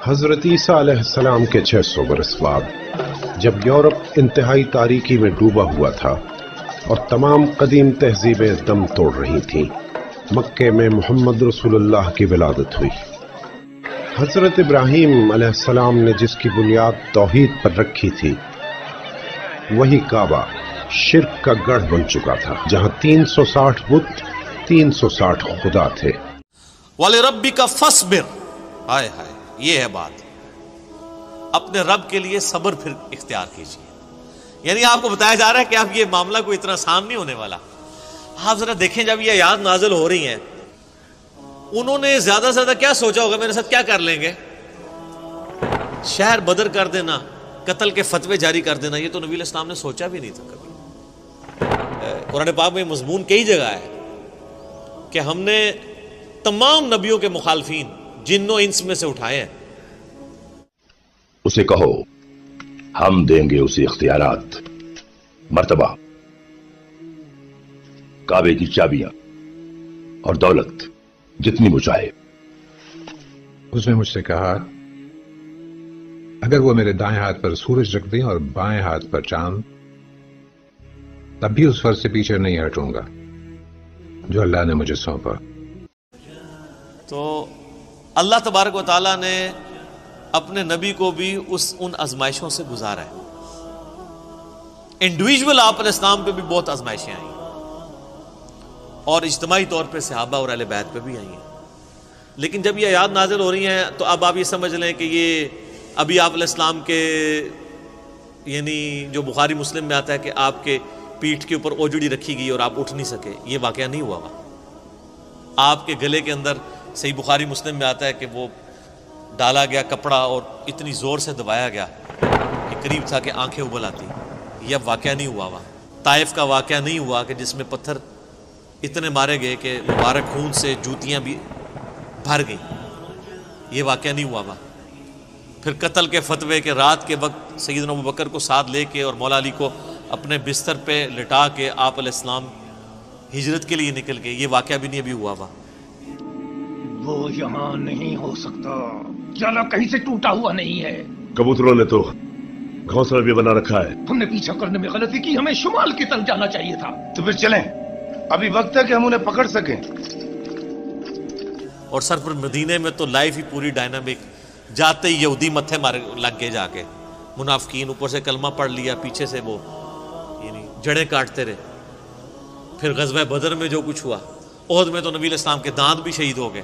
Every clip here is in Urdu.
حضرت عیسیٰ علیہ السلام کے 600 برس بعد جب یورپ انتہائی تاریکی میں ڈوبا ہوا تھا اور تمام قدیم تہذیبیں دم توڑ رہی تھیں، مکے میں محمد رسول اللہ کی ولادت ہوئی۔ حضرت ابراہیم علیہ السلام نے جس کی بنیاد توحید پر رکھی تھی، وہی کعبہ شرک کا گڑھ بن چکا تھا، جہاں 360 بت 360 خدا تھے۔ وَلِرَبِّكَ فَاصْبِرْ، ہائے ہائے، یہ ہے بات، اپنے رب کے لیے صبر پھر اختیار کیجیے۔ یعنی آپ کو بتایا جا رہا ہے کہ اب یہ معاملہ کوئی اتنا آسان نہیں ہونے والا۔ آپ ذرا دیکھیں، جب یہ آیات نازل ہو رہی ہیں، انہوں نے زیادہ سے زیادہ کیا سوچا ہوگا میرے ساتھ کیا کر لیں گے؟ شہر بدر کر دینا، قتل کے فتوے جاری کر دینا، یہ تو نبی علیہ السلام نے سوچا بھی نہیں تھا کبھی۔ قرآن پاک میں مضمون کئی جگہ ہے کہ ہم نے تمام نبیوں کے مخالفین جن و انس میں سے اٹھائے ہیں۔ اسے کہو ہم دیں گے اسے اختیارات، مرتبہ، کعبے کی چابیاں اور دولت جتنی وہ چاہے۔ اس نے مجھ سے کہا اگر وہ میرے دائیں ہاتھ پر سورج رکھ دیں اور بائیں ہاتھ پر چاند، تب بھی اس فرض سے پیچھے نہیں ہٹوں گا جو اللہ نے مجھے سونپا۔ تو اللہ تبارک و تعالیٰ نے اپنے نبی کو بھی ان آزمائشوں سے گزارا ہے۔ انڈیویجول آپ علیہ السلام پہ بھی بہت آزمائشیں آئیں اور اجتماعی طور پہ صحابہ اور اہل بیت پہ بھی آئی ہیں، لیکن جب یہ آیات نازل ہو رہی ہیں تو اب آپ یہ سمجھ لیں کہ یہ ابھی آپ علیہ السلام کے، یعنی جو بخاری مسلم میں آتا ہے کہ آپ کے پیٹھ کے اوپر اوجڑی رکھی گئی اور آپ اٹھ نہیں سکے، یہ واقعہ نہیں ہوا۔ آپ کے گلے کے اندر صحیح بخاری مسلم میں آتا ہے کہ وہ ڈالا گیا کپڑا اور اتنی زور سے دبایا گیا کہ قریب تھا کہ آنکھیں ابل آتی۔ یہ واقعہ نہیں ہوا۔ طائف کا واقعہ نہیں ہوا کہ جس میں پتھر اتنے مارے گئے کہ مبارک خون سے جوتیاں بھی بھر گئیں، یہ واقعہ نہیں ہوا۔ پھر قتل کے فتوے کے رات کے وقت سیدنا ابوبکر کو ساتھ لے کے اور مولا علی کو اپنے بستر پہ لٹا کے آپ علیہ السلام ہجرت کے لیے نکل گئے، یہ واقعہ بھی نہیں ابھی ہوا۔ وہ یہاں نہیں ہو سکتا، جالا کہیں سے ٹوٹا ہوا نہیں ہے۔ کبوتروں نے تو گھونسلہ بھی بنا رکھا ہے۔ ہم نے پیچھا کرنے میں غلطی کی، ہمیں شمال کی طرف جانا چاہیے تھا۔ تو پھر چلیں، ابھی وقت ہے کہ ہم انہیں پکڑ سکیں۔ اور سر پر مدینے میں تو لائف ہی پوری ڈائنامک، جاتے ہی یہودی متھے مارے لگ گئے، جا کے منافقین، اوپر سے کلمہ پڑھ لیا، پیچھے سے وہ یعنی جڑیں کاٹتے رہے۔ پھر غزوہ بدر میں جو کچھ ہوا، احد میں تو نبی علیہ السلام کے دانت بھی شہید ہو گئے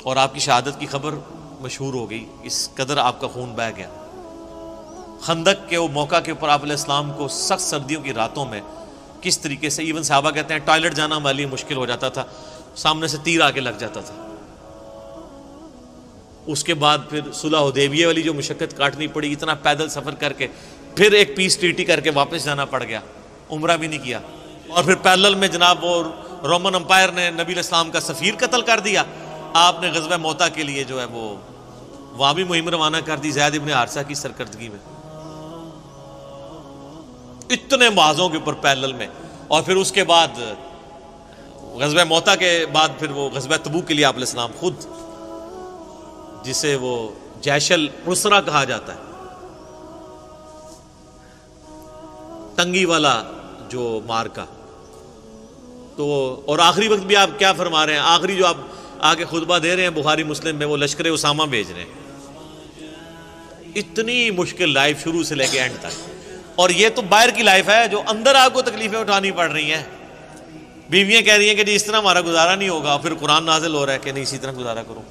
اور آپ کی شہادت کی خبر مشہور ہو گئی، اس قدر آپ کا خون بہہ گیا۔ خندق کے وہ موقع کے اوپر آپ علیہ السلام کو سخت سردیوں کی راتوں میں کس طریقے سے ایون صحابہ کہتے ہیں ٹوائلٹ جانا ہمارے لیے مشکل ہو جاتا تھا، سامنے سے تیر آ کے لگ جاتا تھا۔ اس کے بعد پھر صلح حدیبیہ والی جو مشقت کاٹنی پڑی، اتنا پیدل سفر کر کے، پھر ایک پیس ٹریٹی کر کے واپس جانا پڑ گیا، عمرہ بھی نہیں کیا۔ اور پھر پیرلل میں جناب وہ رومن امپائر نے نبی علیہ السلام کا سفیر قتل کر دیا، آپ نے غزوہ موتا کے لیے جو ہے وہ وہاں بھی مہم روانہ کر دی زید ابن حارثہ کی سرکردگی میں، اتنے معاذوں کے اوپر پیرلل میں۔ اور پھر اس کے بعد غزوہ موتا کے بعد پھر وہ غزوہ تبوک کے لیے آپ علیہ السلام خود، جسے وہ جیش العسرہ کہا جاتا ہے، تنگی والا جو مارکا، تو اور آخری وقت بھی آپ کیا فرما رہے ہیں، آخری جو آپ آگے خطبہ دے رہے ہیں بخاری مسلم میں، وہ لشکر اسامہ بھیج رہے ہیں۔ اتنی مشکل لائف شروع سے لے کے اینڈ تک، اور یہ تو باہر کی لائف ہے، جو اندر آپ کو تکلیفیں اٹھانی پڑ رہی ہیں۔ بیویاں کہہ رہی ہیں کہ جی اس طرح ہمارا گزارا نہیں ہوگا، پھر قرآن نازل ہو رہا ہے کہ نہیں اسی طرح گزارا کرو۔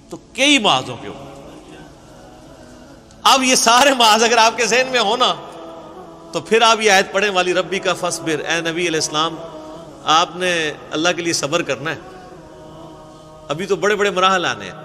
تو کئی معاذوں کے اوپر، اب یہ سارے معاذ اگر آپ کے ذہن میں ہو نا، تو پھر آپ یہ آیت پڑھیں والی ربی کا فصبر، اے نبی علیہ السلام آپ نے اللہ کے لیے صبر کرنا ہے، ابھی تو بڑے بڑے مراحل آنے ہیں۔